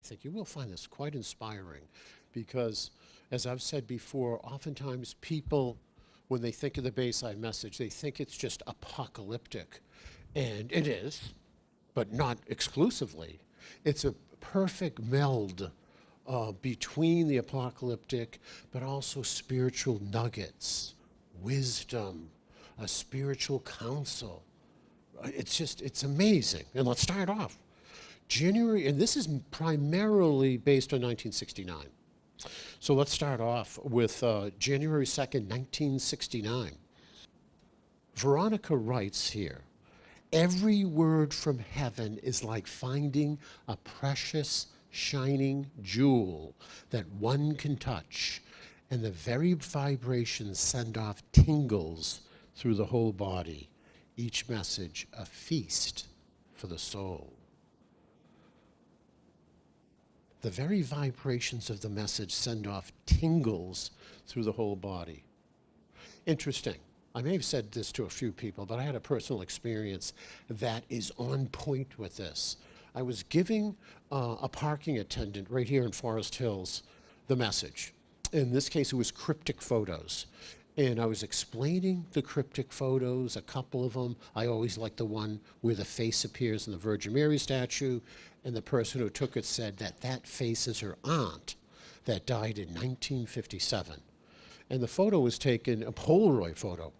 think you will find this quite inspiring because, as I've said before, oftentimes people, when they think of the Bayside message, they think it's just apocalyptic. And it is, but not exclusively. It's a perfect meld between the apocalyptic, but also spiritual nuggets, wisdom, a spiritual counsel. It's amazing. And let's start off. January, and this is primarily based on 1969. So let's start off with January 2nd, 1969. Veronica writes here, every word from heaven is like finding a precious, shining jewel that one can touch, and the very vibrations send off tingles through the whole body. Each message a feast for the soul. The very vibrations of the message send off tingles through the whole body. Interesting. I may have said this to a few people, but I had a personal experience that is on point with this. I was giving a parking attendant right here in Forest Hills the message. In this case, it was cryptic photos. And I was explaining the cryptic photos, a couple of them. I always like the one where the face appears in the Virgin Mary statue, and the person who took it said that that face is her aunt that died in 1957. And the photo was taken, a Polaroid photo.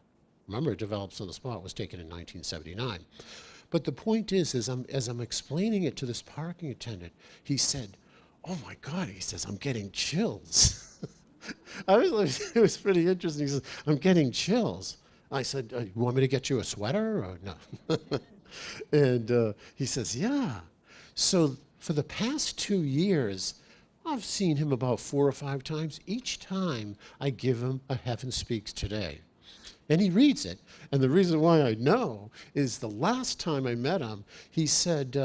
Remember, it develops on the spot, was taken in 1979. But the point is as I'm explaining it to this parking attendant, he said, oh my God, he says, I'm getting chills. It was pretty interesting. He says, I'm getting chills. I said, you want me to get you a sweater or no? And he says, yeah. So for the past 2 years, I've seen him about 4 or 5 times. Each time I give him a Heaven Speaks Today. And he reads it. And the reason why I know is the last time I met him, he said,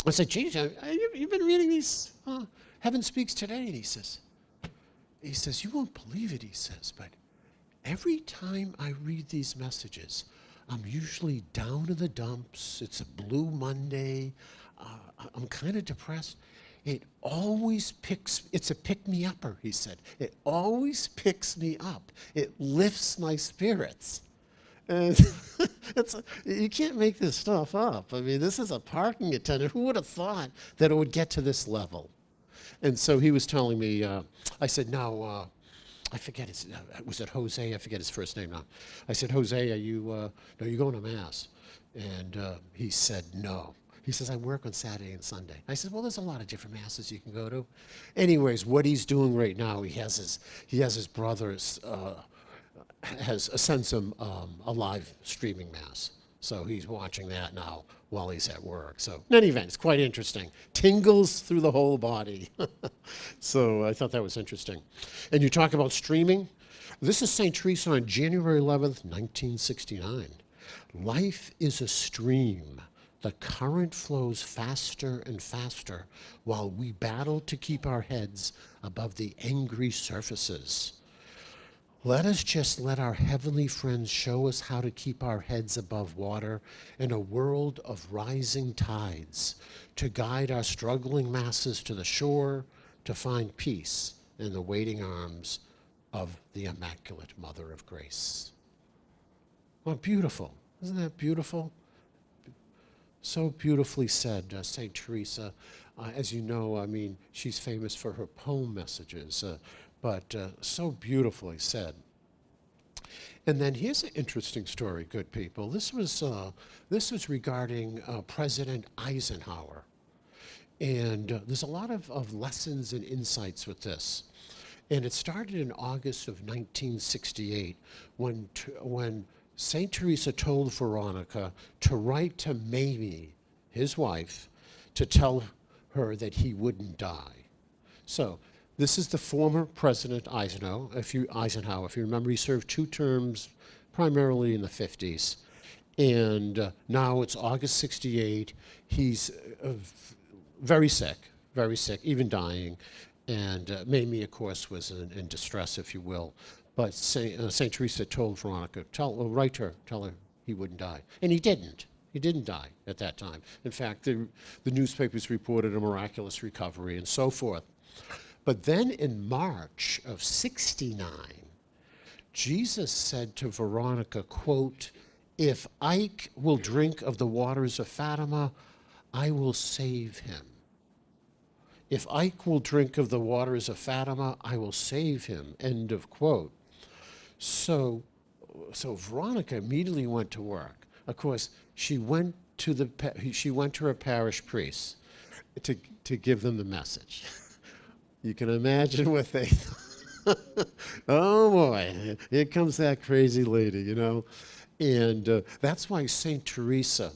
I said, geez, you've been reading these Heaven Speaks Today? And he says, you won't believe it, he says, but every time I read these messages, I'm usually down in the dumps. It's a blue Monday. I'm kind of depressed. It's a pick-me-upper, he said. It always picks me up. It lifts my spirits. And you can't make this stuff up. I mean, this is a parking attendant. Who would have thought that it would get to this level? And so he was telling me, I said, now, I forget his, was it Jose? I forget his first name now. I said, Jose, are you going to Mass? And he said, no. He says, I work on Saturday and Sunday. I said, well, there's a lot of different Masses you can go to. Anyways, what he's doing right now, he has his brothers, sends him a live streaming Mass. So he's watching that now while he's at work. So in any event, it's quite interesting. Tingles through the whole body. So I thought that was interesting. And you talk about streaming. This is St. Teresa on January 11th, 1969. Life is a stream. The current flows faster and faster while we battle to keep our heads above the angry surfaces. Let us just let our heavenly friends show us how to keep our heads above water in a world of rising tides, to guide our struggling masses to the shore, to find peace in the waiting arms of the Immaculate Mother of Grace. Well, beautiful. Isn't that beautiful? So beautifully said, St. Teresa. As you know, I mean, she's famous for her poem messages, but so beautifully said. And then here's an interesting story, good people. This was regarding President Eisenhower. And there's a lot of lessons and insights with this. And it started in August of 1968 when St. Teresa told Veronica to write to Mamie, his wife, to tell her that he wouldn't die. So this is the former President Eisenhower. If you remember, he served 2 terms, primarily in the 50s. And now it's August 68. He's very sick, even dying. And Mamie, of course, was in distress, if you will. But St. Teresa told Veronica, write her, tell her he wouldn't die. And he didn't. He didn't die at that time. In fact, the newspapers reported a miraculous recovery and so forth. But then in March of 69, Jesus said to Veronica, quote, "If Ike will drink of the waters of Fatima, I will save him. If Ike will drink of the waters of Fatima, I will save him," end of quote. So Veronica immediately went to work. Of course, she went to her parish priest to give them the message. You can imagine what they oh boy, here comes that crazy lady, you know. And that's why St. Teresa,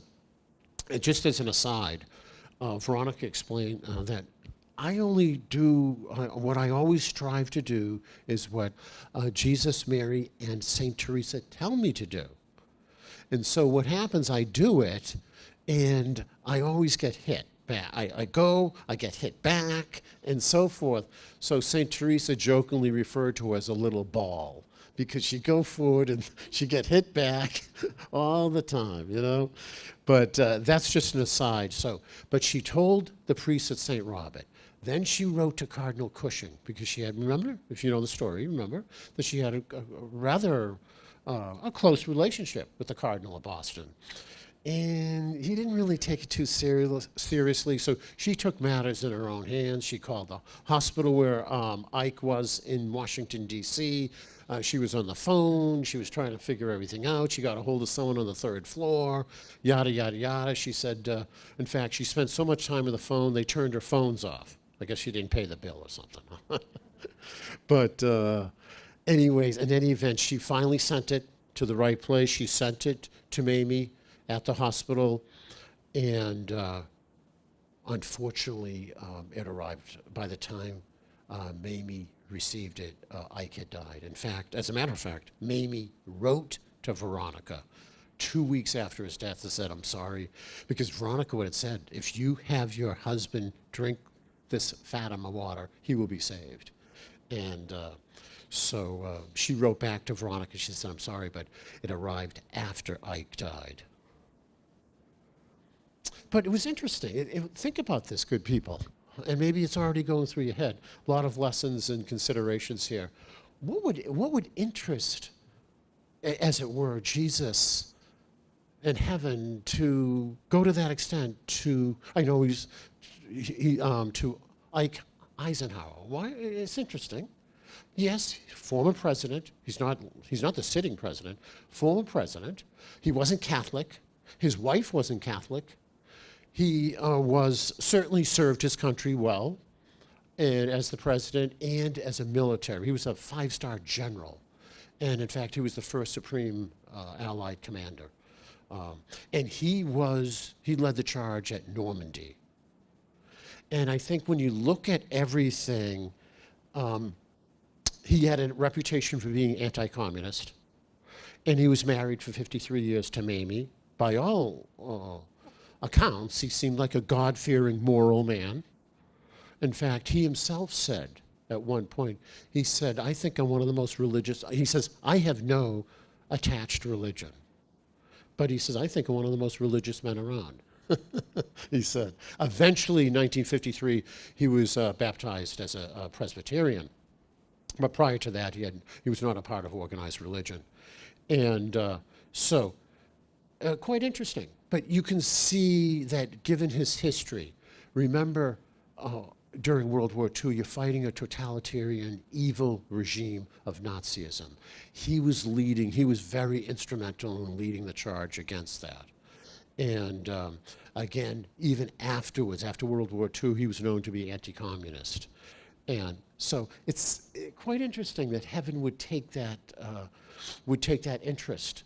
and just as an aside, Veronica explained that I only do, what I always strive to do is what Jesus, Mary, and St. Teresa tell me to do. And so what happens, I do it, and I always get hit back. I go, I get hit back, and so forth. So St. Teresa jokingly referred to her as a little ball, because she'd go forward and she'd get hit back all the time, you know? But that's just an aside. But she told the priest at St. Robert. Then she wrote to Cardinal Cushing, because she had, remember, if you know the story, remember, that she had a rather a close relationship with the Cardinal of Boston. And he didn't really take it too seriously, so she took matters in her own hands. She called the hospital where Ike was in Washington, D.C. She was on the phone. She was trying to figure everything out. She got a hold of someone on the third floor, yada, yada, yada. She said, in fact, she spent so much time on the phone, they turned her phones off. I guess she didn't pay the bill or something. But anyways, in any event, she finally sent it to the right place. She sent it to Mamie at the hospital, and unfortunately, it arrived by the time Mamie received it. Ike had died. In fact, as a matter of fact, Mamie wrote to Veronica 2 weeks after his death and said, "I'm sorry," because Veronica would have said, "If you have your husband drink this Fatima water, he will be saved." And so she wrote back to Veronica. She said, "I'm sorry, but it arrived after Ike died." But it was interesting. Think about this, good people. And maybe it's already going through your head. A lot of lessons and considerations here. What would interest, as it were, Jesus in heaven to go to that extent to, I know to Ike Eisenhower? Why? It's interesting. Yes, former president. He's not the sitting president. Former president. He wasn't Catholic. His wife wasn't Catholic. He was certainly served his country well, and as the president and as a military. He was a 5-star general, and in fact, he was the first supreme Allied commander. And he led the charge at Normandy. And I think when you look at everything, he had a reputation for being anti-communist, and he was married for 53 years to Mamie. By all accounts, he seemed like a God-fearing, moral man. In fact, he himself said at one point, he said, "I think I'm one of the most religious," he says, "I have no attached religion. But," he says, "I think I'm one of the most religious men around." He said. Eventually, in 1953, he was baptized as a Presbyterian. But prior to that, he was not a part of organized religion. And quite interesting. But you can see that given his history, remember during World War II, you're fighting a totalitarian, evil regime of Nazism. He was very instrumental in leading the charge against that. And again, even afterwards, after World War II, he was known to be anti-communist. And so it's quite interesting that heaven would take that interest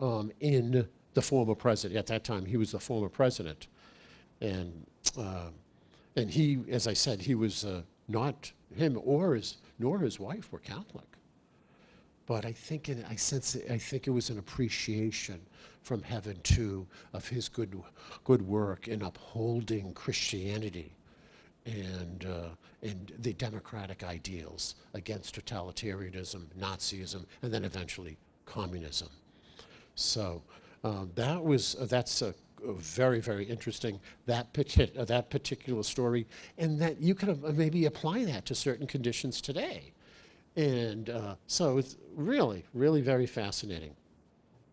in the former president. At that time, he was the former president, and he, as I said, he was not him nor his wife were Catholic. But I think it was an appreciation from heaven too of his good work in upholding Christianity and the democratic ideals against totalitarianism, Nazism, and then eventually communism. So that's very, very interesting, that particular story, and that you could maybe apply that to certain conditions today. And so it's really, really very fascinating.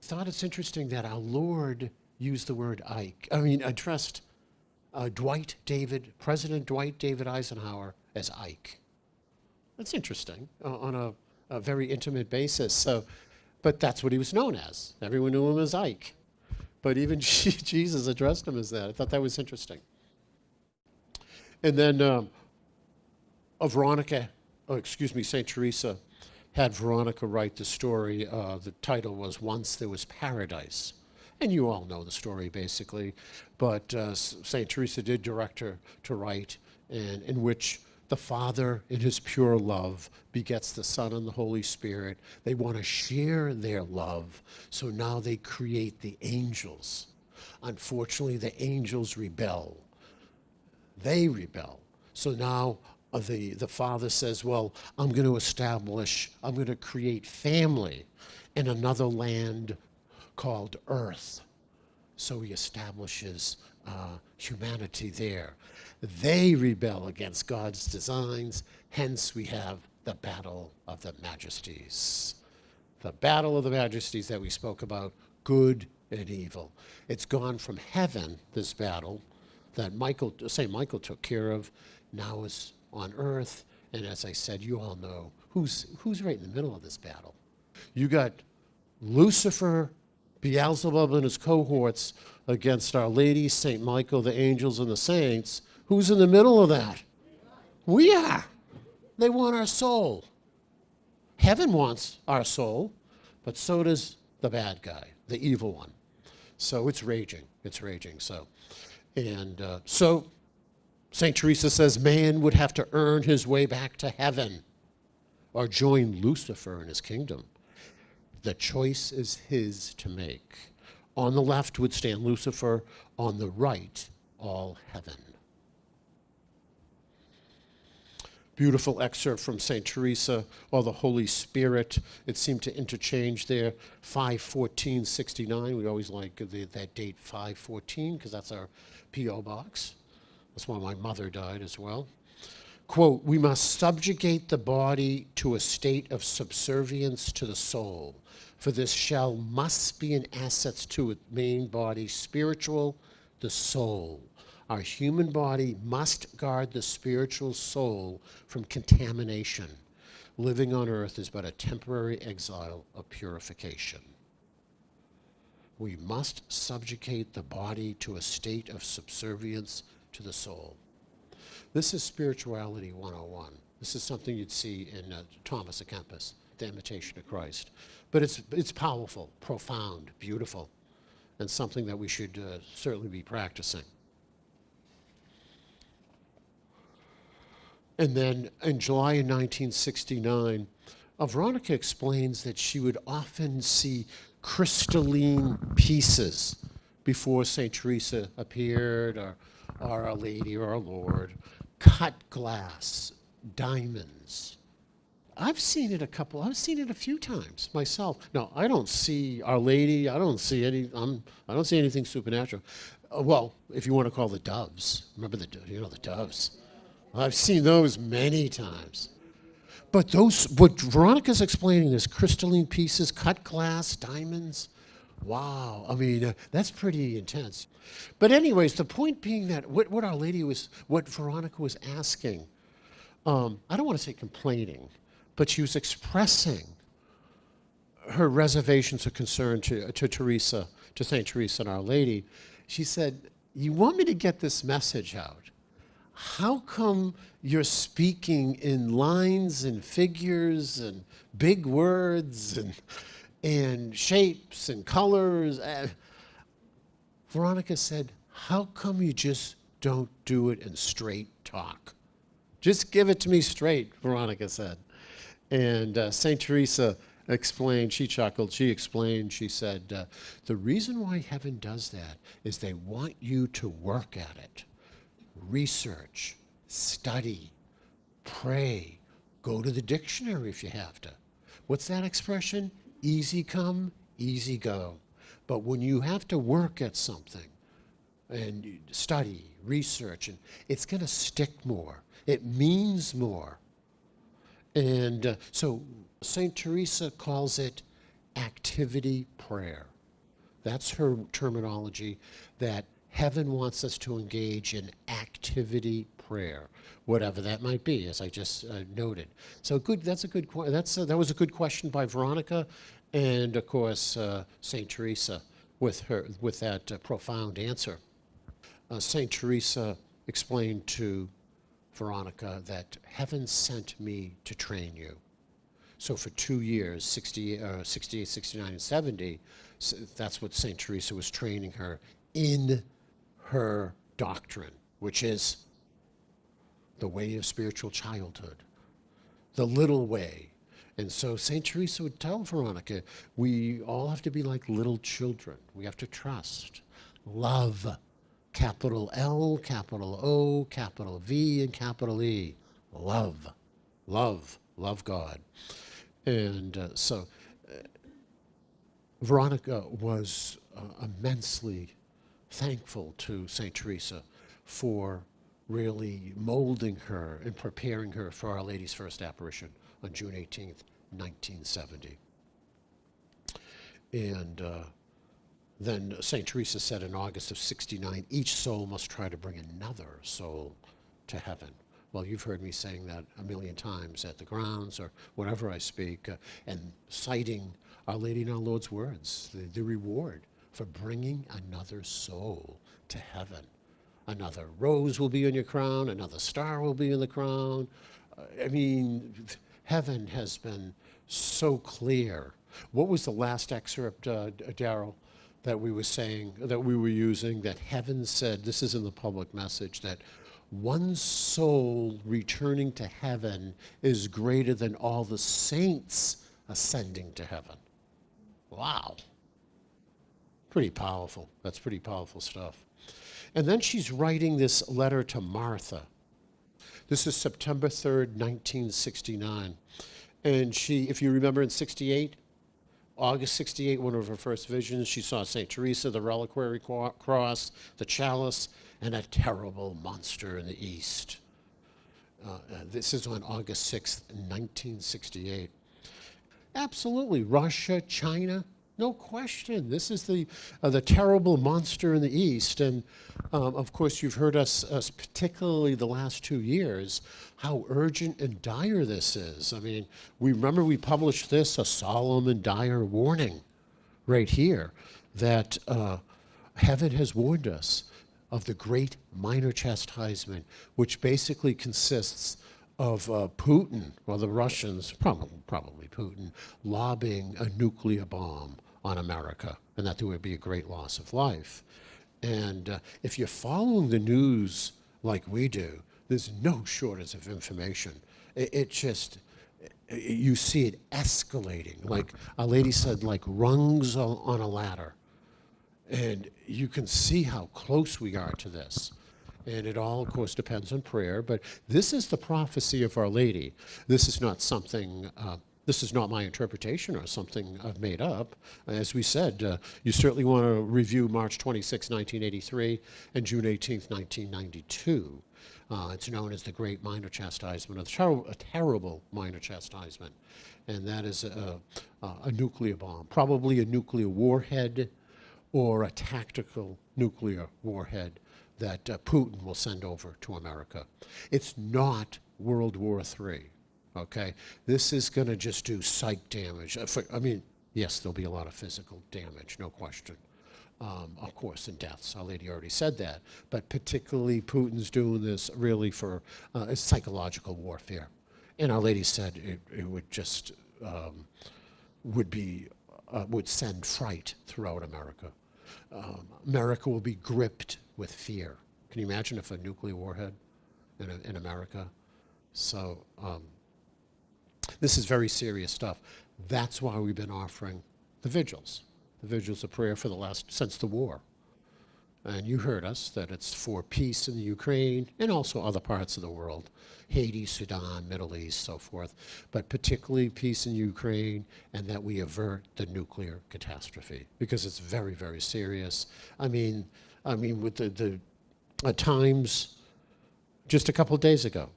Thought it's interesting that our Lord used the word addressed President Dwight David Eisenhower as Ike. That's interesting on a very intimate basis. So, but that's what he was known as. Everyone knew him as Ike. But even Jesus addressed him as that. I thought that was interesting. And then St. Teresa had Veronica write the story. The title was Once There Was Paradise. And you all know the story, basically. But St. Teresa did direct her to write, and in which the Father, in his pure love, begets the Son and the Holy Spirit. They want to share their love, so now they create the angels. Unfortunately, the angels rebel. They rebel. So now the Father says, well, I'm going to create family in another land called Earth. So he establishes humanity there. They rebel against God's designs, hence we have the Battle of the Majesties. The Battle of the Majesties that we spoke about, good and evil. It's gone from heaven, this battle, that St. Michael took care of, now is on earth, and as I said, you all know who's right in the middle of this battle. You got Lucifer, Beelzebub and his cohorts against Our Lady, St. Michael, the angels, and the saints. Who's in the middle of that? We are. They want our soul. Heaven wants our soul, but so does the bad guy, the evil one. So it's raging. It's raging. So St. Teresa says man would have to earn his way back to heaven or join Lucifer in his kingdom. The choice is his to make. On the left would stand Lucifer, on the right, all heaven. Beautiful excerpt from St. Teresa, or the Holy Spirit. It seemed to interchange there, 5/14/69. We always like that date 5/14 because that's our P.O. box. That's why my mother died as well. Quote, we must subjugate the body to a state of subservience to the soul, for this shell must be an asset to its main body, spiritual, the soul. Our human body must guard the spiritual soul from contamination. Living on earth is but a temporary exile of purification. We must subjugate the body to a state of subservience to the soul. This is Spirituality 101. This is something you'd see in Thomas à Kempis, The Imitation of Christ. But it's powerful, profound, beautiful, and something that we should certainly be practicing. And then in July of 1969, Veronica explains that she would often see crystalline pieces before St. Teresa appeared, or Our Lady or our Lord, cut glass, diamonds. I've seen it a few times myself. Now, I don't see Our Lady, I don't see anything supernatural. Well, if you want to call the doves, remember the doves. I've seen those many times. But what Veronica's explaining is crystalline pieces, cut glass, diamonds. Wow, I mean, that's pretty intense. But anyways, the point being that what Our Lady what Veronica was asking, I don't want to say complaining, but she was expressing her reservations or concern to Teresa, to St. Teresa and Our Lady. She said, you want me to get this message out? How come you're speaking in lines and figures and big words and shapes and colors? Veronica said, how come you just don't do it in straight talk? Just give it to me straight, Veronica said. And St. Teresa explained, she chuckled, she explained, she said, the reason why heaven does that is they want you to work at it. Research, study, pray, go to the dictionary if you have to. What's that expression? Easy come, easy go. But when you have to work at something, and you study, research, and it's going to stick more. It means more. And so St. Teresa calls it activity prayer. That's her terminology, that heaven wants us to engage in activity prayer, whatever that might be, as I just noted. So good. That's a good. That was a good question by Veronica, and of course Saint Teresa with that profound answer. Saint Teresa explained to Veronica that heaven sent me to train you. So for 2 years, 68, 69, and 70, that's what St. Teresa was training her in her doctrine, which is the way of spiritual childhood, the little way. And so St. Teresa would tell Veronica, we all have to be like little children. We have to trust, love, capital L, capital O, capital V, and capital E. Love, love, love God. And so Veronica was immensely thankful to St. Teresa for really molding her and preparing her for Our Lady's first apparition on June 18th, 1970. And then St. Teresa said in August of 69, each soul must try to bring another soul to heaven. Well, you've heard me saying that a million times at the grounds or whenever I speak, and citing Our Lady and our Lord's words, the reward for bringing another soul to heaven. Another rose will be on your crown, another star will be in the crown. I mean, heaven has been so clear. What was the last excerpt, Daryl, that we were saying, that we were using, that heaven said, this is in the public message, that one soul returning to heaven is greater than all the saints ascending to heaven. Wow. Pretty powerful. That's pretty powerful stuff. And then she's writing this letter to Martha. This is September 3rd, 1969. And she, if you remember in 68, August 68, one of her first visions, she saw St. Teresa, the reliquary cross, the chalice, and a terrible monster in the east. This is on August 6th, 1968. Absolutely, Russia, China, no question. This is the terrible monster in the east. And of course, you've heard us, particularly the last 2 years, how urgent and dire this is. I mean, we published this, a solemn and dire warning right here, that heaven has warned us of the great minor chastisement, which basically consists of Putin, or the Russians, probably Putin, lobbying a nuclear bomb on America, and that there would be a great loss of life. And if you're following the news like we do, there's no shortage of information. It just, you see it escalating, like a lady said, like rungs on a ladder. And you can see how close we are to this. And it all, of course, depends on prayer. But this is the prophecy of Our Lady. This is not something, this is not my interpretation or something I've made up. As we said, you certainly want to review March 26, 1983 and June 18, 1992. It's known as the Great Minor Chastisement, a terrible minor chastisement. And that is a nuclear bomb, probably a nuclear warhead, or a tactical nuclear warhead that Putin will send over to America. It's not World War III, okay? This is going to just do psych damage. I mean, yes, there'll be a lot of physical damage, no question. Of course, and deaths. Our Lady already said that. But particularly, Putin's doing this really for psychological warfare. And Our Lady said it would just, would send fright throughout America. America will be gripped with fear. Can you imagine if a nuclear warhead in America? So this is very serious stuff. That's why we've been offering the vigils. The vigils of prayer since the war. And you heard us that it's for peace in the Ukraine and also other parts of the world, Haiti, Sudan, Middle East, so forth, but particularly peace in Ukraine, and that we avert the nuclear catastrophe, because it's very, very serious. I mean, I mean, with the Times just a couple of days ago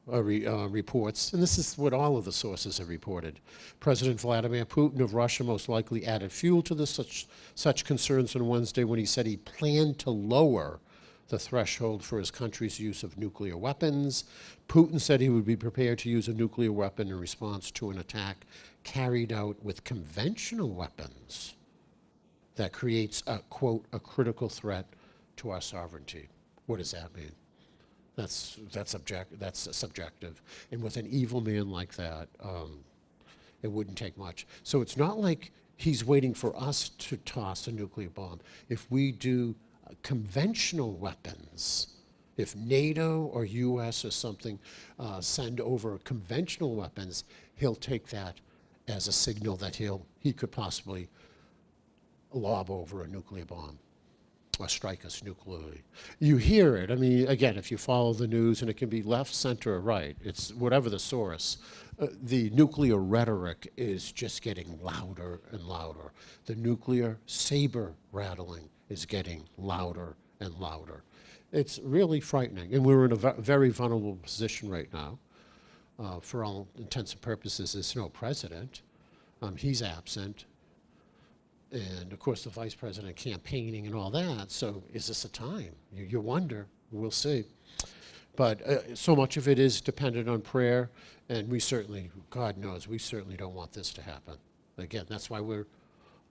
reports, and this is what all of the sources have reported. President Vladimir Putin of Russia most likely added fuel to such concerns on Wednesday when he said he planned to lower the threshold for his country's use of nuclear weapons. Putin said he would be prepared to use a nuclear weapon in response to an attack carried out with conventional weapons that creates a, quote, a critical threat to our sovereignty. What does that mean? That's subjective. And with an evil man like that, it wouldn't take much. So it's not like he's waiting for us to toss a nuclear bomb. If we do conventional weapons, if NATO or US or something send over conventional weapons, he'll take that as a signal that he could possibly lob over a nuclear bomb or strike us nuclearly. You hear it. I mean, again, if you follow the news, and it can be left, center, or right, it's whatever the source, the nuclear rhetoric is just getting louder and louder. The nuclear saber rattling is getting louder and louder. It's really frightening, and we're in a very vulnerable position right now. For all intents and purposes, there's no president. He's absent. And of course, the vice president campaigning and all that. So is this a time? You wonder. We'll see. But so much of it is dependent on prayer. And we certainly, God knows, we certainly don't want this to happen. Again, that's why we're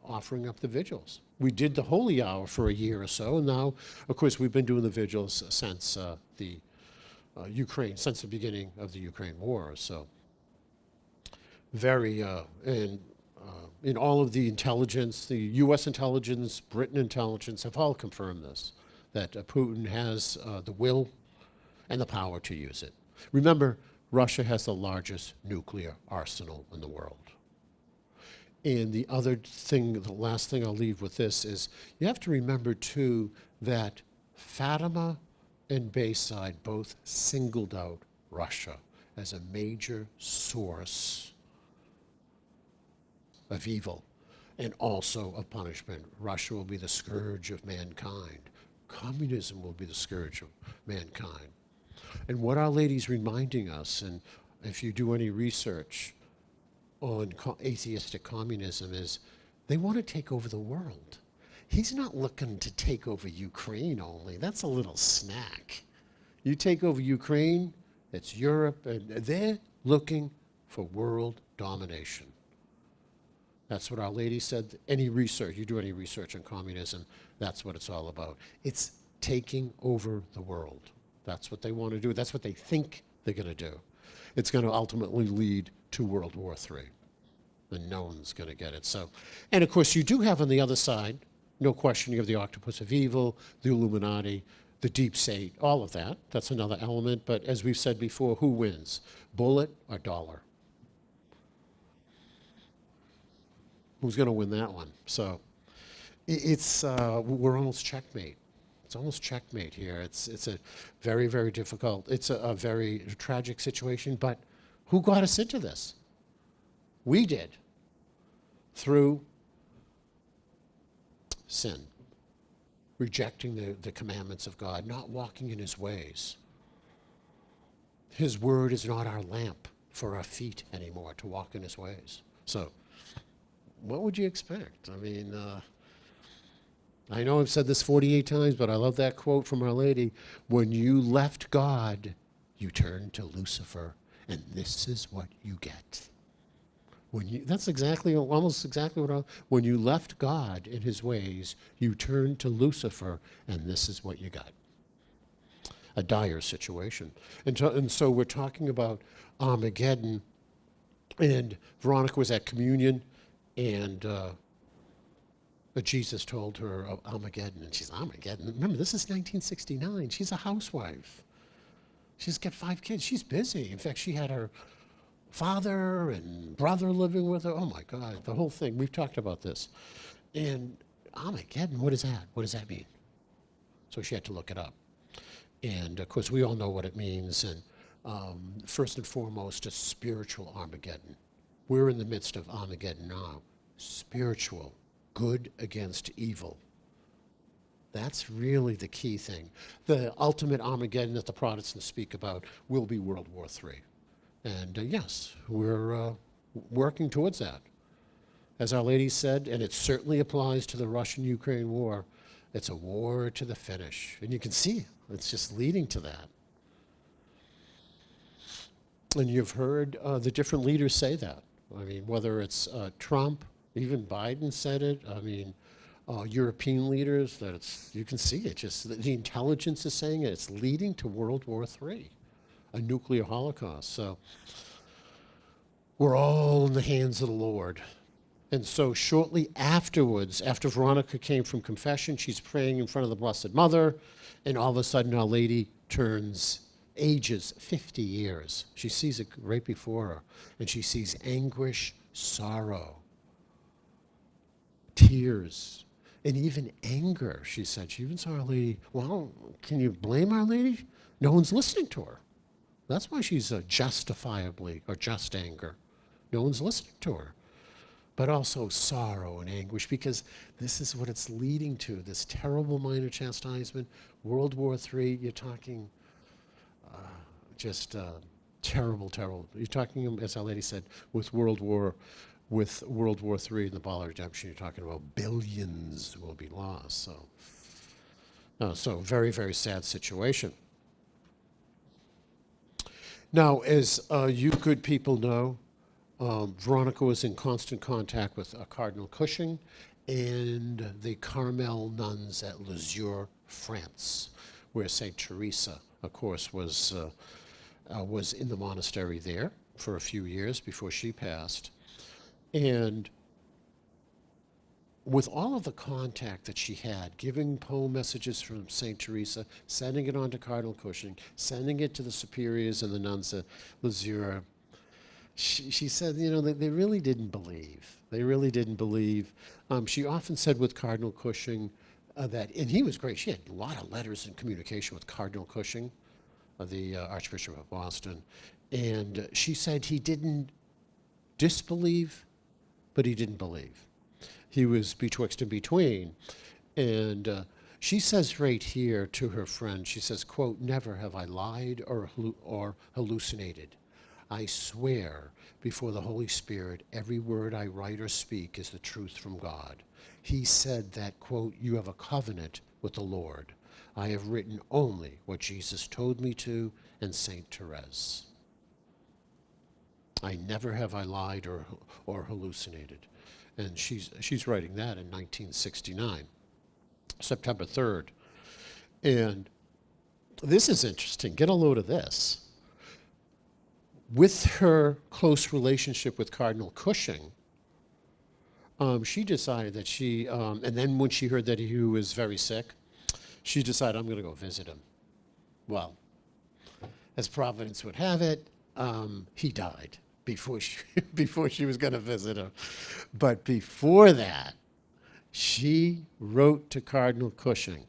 offering up the vigils. We did the holy hour for a year or so. And now, of course, we've been doing the vigils since the beginning of the Ukraine war. So very, in all of the intelligence, the U.S. intelligence, Britain intelligence have all confirmed this, that Putin has the will and the power to use it. Remember, Russia has the largest nuclear arsenal in the world. And the other thing, the last thing I'll leave with this is, you have to remember too that Fatima and Bayside both singled out Russia as a major source of evil and also of punishment. Russia will be the scourge of mankind. Communism will be the scourge of mankind. And what Our Lady's reminding us, and if you do any research on atheistic communism, is they want to take over the world. He's not looking to take over Ukraine only. That's a little snack. You take over Ukraine, it's Europe, and they're looking for world domination. That's what Our Lady said. Any research, you do any research on communism, that's what it's all about. It's taking over the world. That's what they want to do. That's what they think they're going to do. It's going to ultimately lead to World War III. And no one's going to get it. So, and of course, you do have on the other side, no question, you have the octopus of evil, the Illuminati, the deep state, all of that. That's another element. But as we've said before, who wins? Bullet or dollar? Who's going to win that one? So it's we're almost checkmate. It's almost checkmate here. It's a very, very difficult, it's a very tragic situation, but who got us into this? We did, through sin, rejecting the commandments of God, not walking in his ways. His word is not our lamp for our feet anymore, to walk in his ways. So what would you expect? I mean, I know I've said this 48 times, but I love that quote from Our Lady. When you left God, you turned to Lucifer, and this is what you get. That's exactly, almost exactly what when you left God in his ways, you turned to Lucifer, and this is what you got. A dire situation. And so we're talking about Armageddon, and Veronica was at communion, and Jesus told her of Armageddon, and she's, Armageddon? Remember, this is 1969. She's a housewife. She's got 5 kids. She's busy. In fact, she had her father and brother living with her. Oh my God, the whole thing. We've talked about this. And Armageddon, what is that? What does that mean? So she had to look it up. And of course, we all know what it means. And first and foremost, a spiritual Armageddon. We're in the midst of Armageddon now. Spiritual, good against evil. That's really the key thing. The ultimate Armageddon that the Protestants speak about will be World War III. And yes, we're working towards that. As Our Lady said, and it certainly applies to the Russian-Ukraine war, it's a war to the finish. And you can see it's just leading to that. And you've heard the different leaders say that. I mean, whether it's Trump, even Biden said it. I mean, European leaders, that you can see it. Just the intelligence is saying it. It's leading to World War III, a nuclear holocaust. So we're all in the hands of the Lord. And so shortly afterwards, after Veronica came from confession, she's praying in front of the Blessed Mother, and all of a sudden Our Lady ages 50 years. She sees it right before her, and she sees anguish, sorrow, tears, and even anger, she said. She even saw Our Lady. Well, can you blame Our Lady? No one's listening to her. That's why she's justifiably, or just anger. No one's listening to her. But also sorrow and anguish, because this is what it's leading to, this terrible minor chastisement. World War III, you're talking just terrible, terrible. You're talking, as Our Lady said, with World War III and the Ball of Redemption, you're talking about billions will be lost. So very, very sad situation. Now, as you good people know, Veronica was in constant contact with Cardinal Cushing and the Carmel nuns at Lisieux, France, where Saint Teresa, of course, was in the monastery there for a few years before she passed. And with all of the contact that she had, giving poem messages from Saint Teresa, sending it on to Cardinal Cushing, sending it to the superiors and the nuns at Lisieux, she said, they really didn't believe. They really didn't believe. She often said with Cardinal Cushing that, and he was great. She had a lot of letters and communication with Cardinal Cushing, the Archbishop of Boston. And she said he didn't disbelieve, but he didn't believe. He was betwixt and between. And she says right here to her friend, she says, quote, "Never have I lied or hallucinated. I swear before the Holy Spirit, every word I write or speak is the truth from God. He said that, quote, you have a covenant with the Lord. I have written only what Jesus told me to, and Saint Therese. I never have I lied or hallucinated." And she's writing that in 1969, September 3rd. And this is interesting. Get a load of this. With her close relationship with Cardinal Cushing, she decided that and then when she heard that he was very sick, she decided, I'm going to go visit him. Well, as Providence would have it, he died before she was going to visit him. But before that, she wrote to Cardinal Cushing,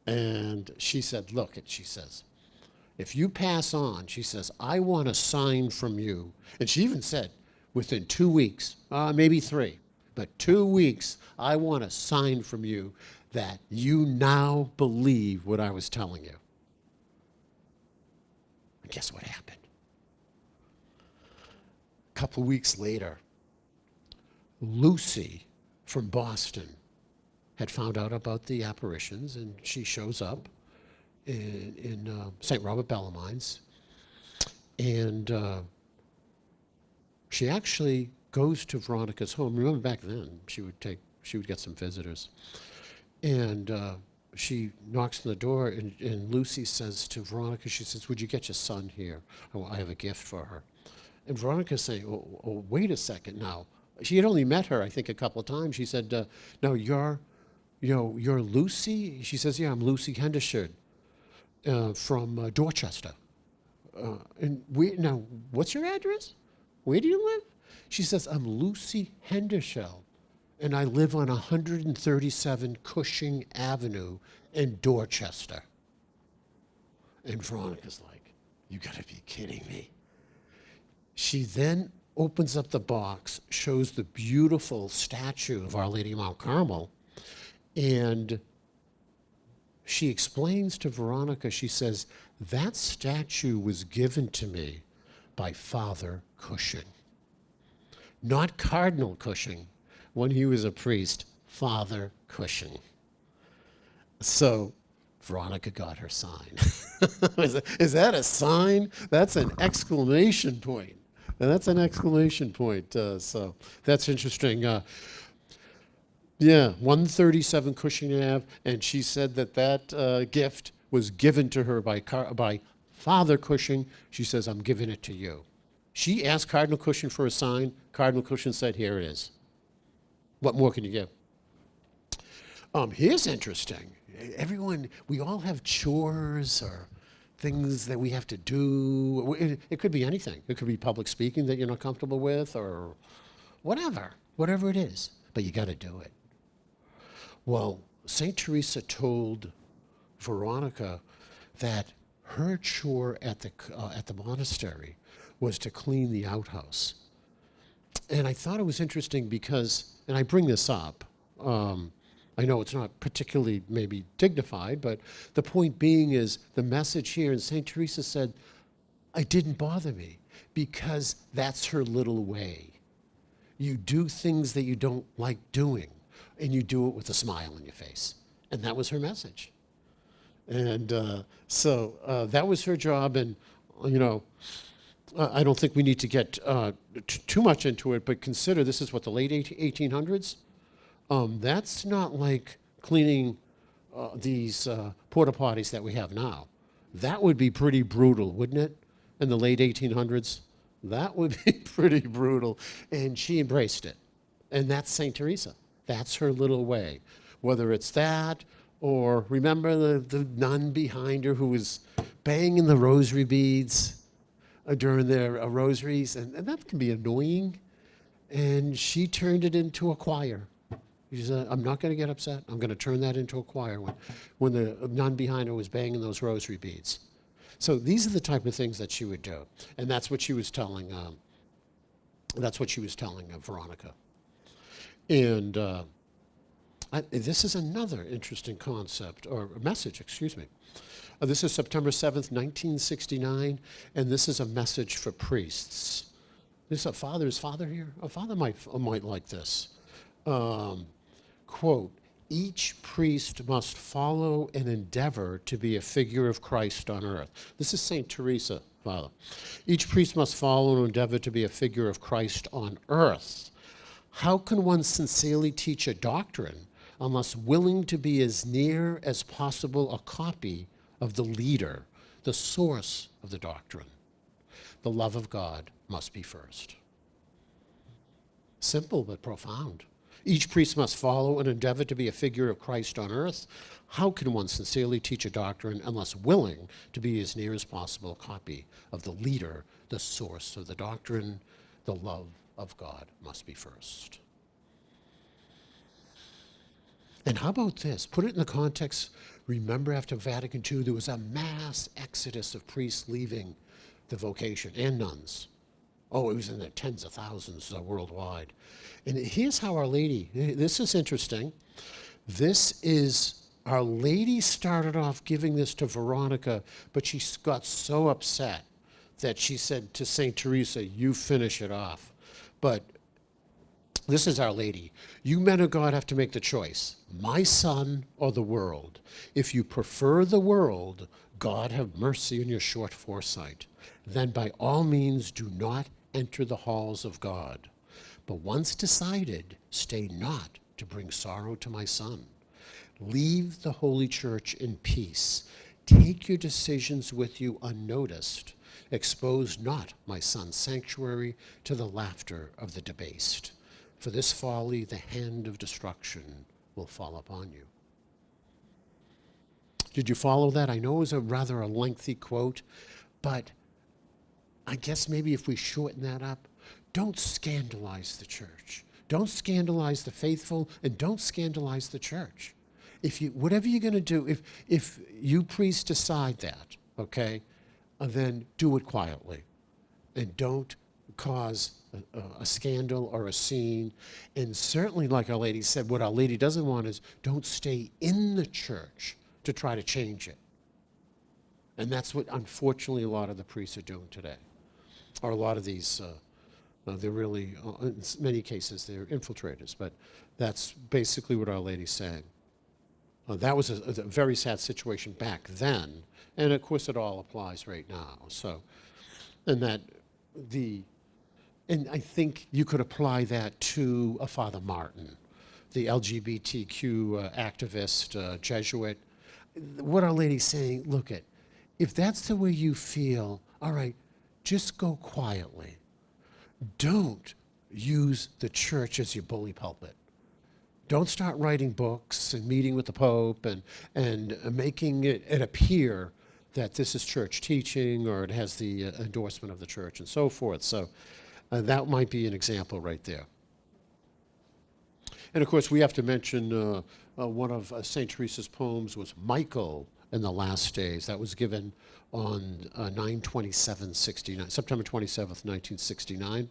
and she said, look, she says, if you pass on, she says, I want a sign from you. And she even said, within 2 weeks, maybe 3, but 2 weeks, I want a sign from you that you now believe what I was telling you. And guess what happened? A couple weeks later, Lucy from Boston had found out about the apparitions, and she shows up in St. Robert Bellamine's, and she actually goes to Veronica's home. Remember back then, she would get some visitors, and she knocks on the door, and Lucy says to Veronica, she says, would you get your son here? I have a gift for her. And Veronica's saying, oh, wait a second now. She had only met her, I think, a couple of times. She said, no, you're Lucy? She says, yeah, I'm Lucy Hendershot. From Dorchester. And now, what's your address? Where do you live? She says, I'm Lucy Hendershot, and I live on 137 Cushing Avenue in Dorchester. And Veronica's like, you gotta be kidding me. She then opens up the box, shows the beautiful statue of Our Lady of Mount Carmel, and she explains to Veronica, she says, that statue was given to me by Father Cushing. Not Cardinal Cushing, when he was a priest, Father Cushing. So Veronica got her sign. Is that a sign? That's an exclamation point. And that's an exclamation point. So that's interesting. Yeah, 137 Cushing Ave, and she said that gift was given to her by Father Cushing. She says, I'm giving it to you. She asked Cardinal Cushing for a sign. Cardinal Cushing said, here it is. What more can you give? Here's interesting. Everyone, we all have chores or things that we have to do. It could be anything. It could be public speaking that you're not comfortable with or whatever it is. But you got to do it. Well, St. Teresa told Veronica that her chore at the monastery was to clean the outhouse. And I thought it was interesting because, and I bring this up, I know it's not particularly maybe dignified, but the point being is the message here, and St. Teresa said, it didn't bother me because that's her little way. You do things that you don't like doing, and you do it with a smile on your face. And that was her message. And so that was her job, and, you know, I don't think we need to get too much into it, but consider this is what, the late 1800s? That's not like cleaning these porta potties that we have now. That would be pretty brutal, wouldn't it? In the late 1800s? That would be pretty brutal. And she embraced it. And that's St. Teresa. That's her little way. Whether it's that, or remember the nun behind her who was banging the rosary beads during their rosaries, and that can be annoying. And she turned it into a choir. She said, I'm not going to get upset. I'm going to turn that into a choir when the nun behind her was banging those rosary beads. So these are the type of things that she would do. And that's what she was telling Veronica. And this is another interesting concept, or message, excuse me. This is September 7th, 1969, and this is a message for priests. This is a father's father here. A father might like this. Quote, each priest must follow and endeavor to be a figure of Christ on earth. This is St. Teresa, Father. Each priest must follow and endeavor to be a figure of Christ on earth. How can one sincerely teach a doctrine unless willing to be as near as possible a copy of the leader, the source of the doctrine? The love of God must be first. Simple but profound. Each priest must follow and endeavor to be a figure of Christ on earth. How can one sincerely teach a doctrine unless willing to be as near as possible a copy of the leader, the source of the doctrine? The love of God must be first. And how about this? Put it in the context. Remember, after Vatican II, there was a mass exodus of priests leaving the vocation, and nuns. Oh, it was in the tens of thousands worldwide. And here's how Our Lady, this is interesting. This is, Our Lady started off giving this to Veronica, but she got so upset that she said to St. Teresa, you finish it off. But this is Our Lady. You men of God have to make the choice, my son or the world. If you prefer the world, God have mercy on your short foresight. Then by all means do not enter the halls of God. But once decided, stay not to bring sorrow to my son. Leave the Holy Church in peace. Take your decisions with you unnoticed. Expose not my son's sanctuary to the laughter of the debased. For this folly, the hand of destruction will fall upon you. Did you follow that? I know it was a rather lengthy quote, but I guess maybe if we shorten that up, don't scandalize the church. Don't scandalize the faithful, and don't scandalize the church. If you, whatever you're going to do, if you priests decide that, okay, then do it quietly, and don't cause a scandal or a scene. And certainly, like Our Lady said, what Our Lady doesn't want is don't stay in the church to try to change it. And that's what, unfortunately, a lot of the priests are doing today. Or a lot of these, they're really, in many cases, they're infiltrators. But that's basically what Our Lady's saying. That was a very sad situation back then. And, of course, it all applies right now. So, and I think you could apply that to a Father Martin, the LGBTQ activist, Jesuit. What Our Lady's saying, look at, if that's the way you feel, all right, just go quietly. Don't use the church as your bully pulpit. Don't start writing books and meeting with the Pope and making it appear that this is church teaching or it has the endorsement of the church and so forth. So that might be an example right there. And of course, we have to mention one of St. Teresa's poems was Michael in the Last Days. That was given on 9/27/69, September 27th, 1969.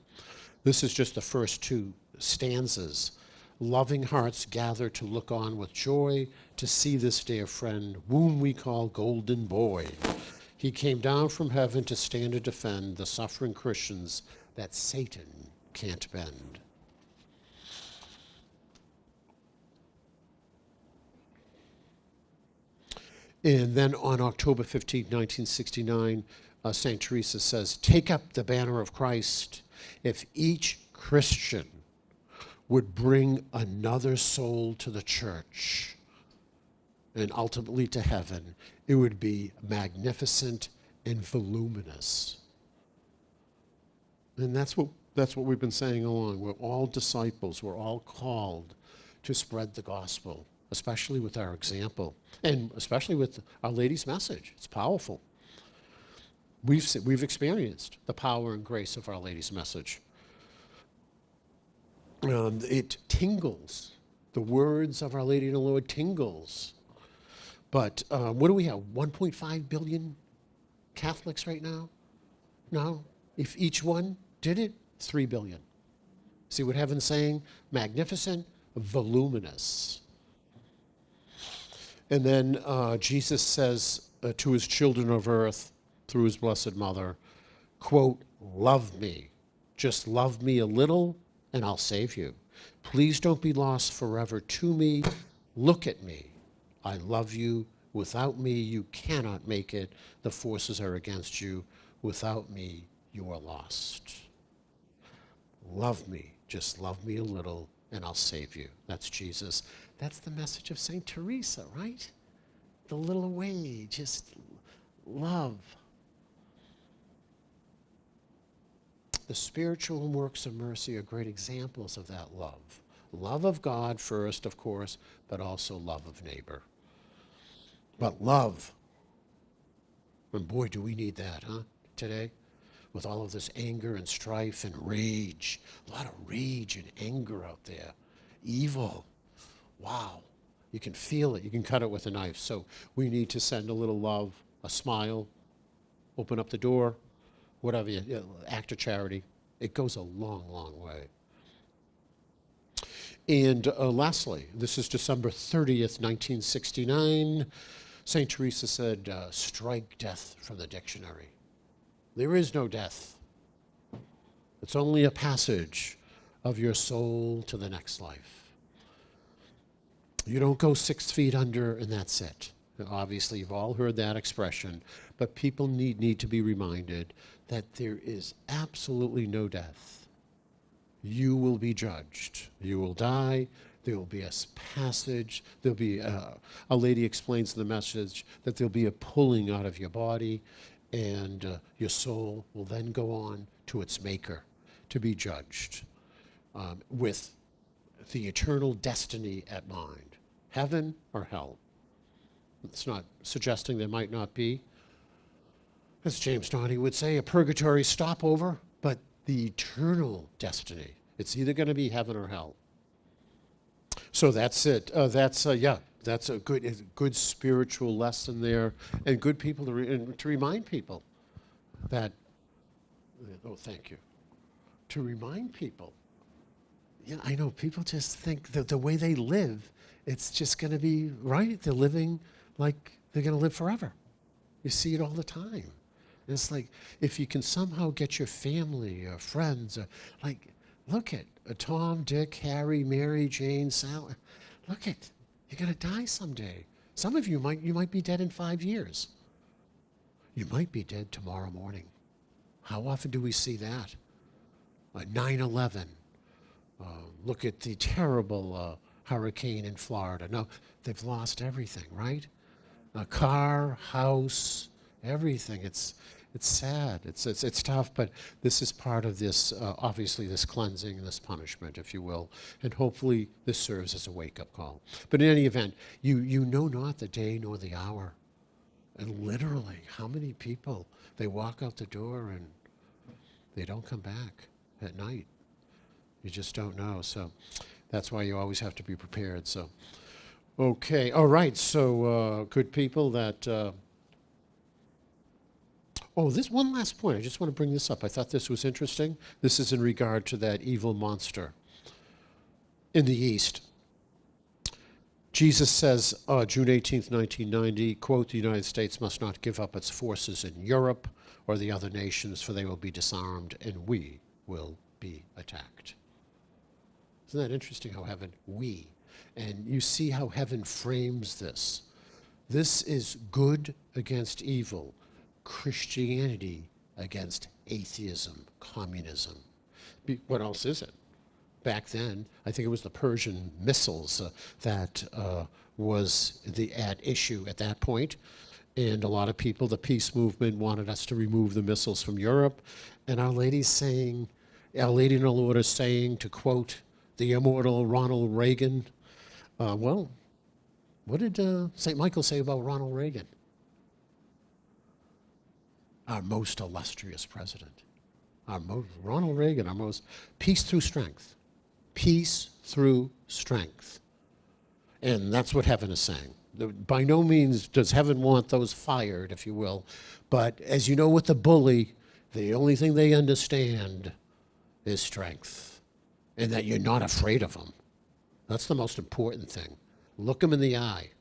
This is just the first two stanzas. Loving hearts gather to look on with joy to see this dear friend, whom we call Golden Boy. He came down from heaven to stand and defend the suffering Christians that Satan can't bend. And then on October 15, 1969, St. Teresa says, take up the banner of Christ. If each Christian would bring another soul to the church and ultimately to heaven, it would be magnificent and voluminous. And that's what we've been saying along. We're all disciples. We're all called to spread the gospel, especially with our example, and especially with Our Lady's message. It's powerful. We've experienced the power and grace of Our Lady's message. It tingles. The words of Our Lady and the Lord tingles. But what do we have? 1.5 billion Catholics right now? No. If each one did it, 3 billion. See what heaven's saying? Magnificent, voluminous. And then Jesus says to his children of earth through his Blessed Mother, quote, love me. Just love me a little and I'll save you. Please don't be lost forever to me. Look at me. I love you. Without me, you cannot make it. The forces are against you. Without me, you are lost. Love me. Just love me a little and I'll save you. That's Jesus. That's the message of St. Teresa, right? The little way, just love. The spiritual works of mercy are great examples of that love. Love of God first, of course, but also love of neighbor. But love, and boy, do we need that, huh, today? With all of this anger and strife and rage. A lot of rage and anger out there. Evil. Wow. You can feel it. You can cut it with a knife. So we need to send a little love, a smile, open up the door, whatever, act of charity. It goes a long, long way. And lastly, this is December 30th, 1969. St. Teresa said, strike death from the dictionary. There is no death. It's only a passage of your soul to the next life. You don't go 6 feet under and that's it. Obviously, you've all heard that expression, but people need to be reminded that there is absolutely no death. You will be judged. You will die. There will be a passage. There'll be a lady explains in the message that there'll be a pulling out of your body, and your soul will then go on to its maker to be judged with the eternal destiny at mind, heaven or hell. It's not suggesting there might not be, as James Donny would say, a purgatory stopover, but the eternal destiny. It's either going to be heaven or hell. So that's it. That's a good spiritual lesson there, and good people to remind people that. Oh, thank you. To remind people. Yeah, I know people just think that the way they live, it's just going to be right. They're living like they're going to live forever. You see it all the time. It's like if you can somehow get your family or friends, or like, look at Tom, Dick, Harry, Mary, Jane, Sally. Look at, you're going to die someday. Some of you might be dead in 5 years. You might be dead tomorrow morning. How often do we see that? 9/11. Look at the terrible hurricane in Florida. No, they've lost everything, right? A car, house, everything. It's sad. It's tough, but this is part of this, obviously, this cleansing, this punishment, if you will, and hopefully this serves as a wake-up call. But in any event, you know not the day nor the hour. And literally, how many people, they walk out the door and they don't come back at night. You just don't know. So that's why you always have to be prepared. So, okay. All right. So, good people, that... this one last point. I just want to bring this up. I thought this was interesting. This is in regard to that evil monster in the East. Jesus says, June 18th, 1990, quote, "The United States must not give up its forces in Europe or the other nations, for they will be disarmed and we will be attacked." Isn't that interesting how heaven, we, and you see how heaven frames this. This is good against evil, Christianity against atheism, communism. What else is it? Back then, I think it was the Persian missiles that was at issue at that point. And a lot of people, the peace movement, wanted us to remove the missiles from Europe. And Our Lady in the Lord is saying, to quote the immortal Ronald Reagan, what did St. Michael say about Ronald Reagan? Our most illustrious president. Ronald Reagan, our most, peace through strength. Peace through strength. And that's what heaven is saying. By no means does heaven want those fired, if you will. But as you know with the bully, the only thing they understand is strength. And that you're not afraid of them. That's the most important thing. Look them in the eye.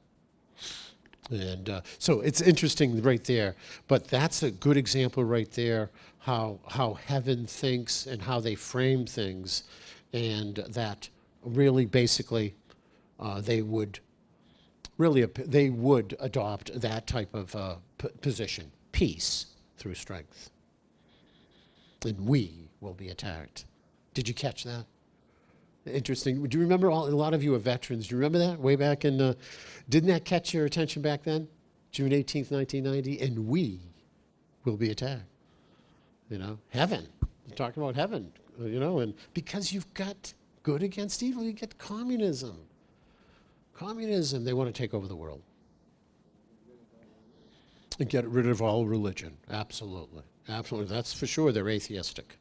And so it's interesting right there. But that's a good example right there, how heaven thinks and how they frame things. And that really basically they would adopt that type of position, peace through strength. And we will be attacked. Did you catch that? Interesting. Do you remember, a lot of you are veterans, do you remember that way back in, didn't that catch your attention back then? June 18th, 1990, and we will be attacked. Heaven. You're talking about heaven. And because you've got good against evil, you get communism. Communism, they want to take over the world. And get rid of all religion. Absolutely. Absolutely. That's for sure. They're atheistic.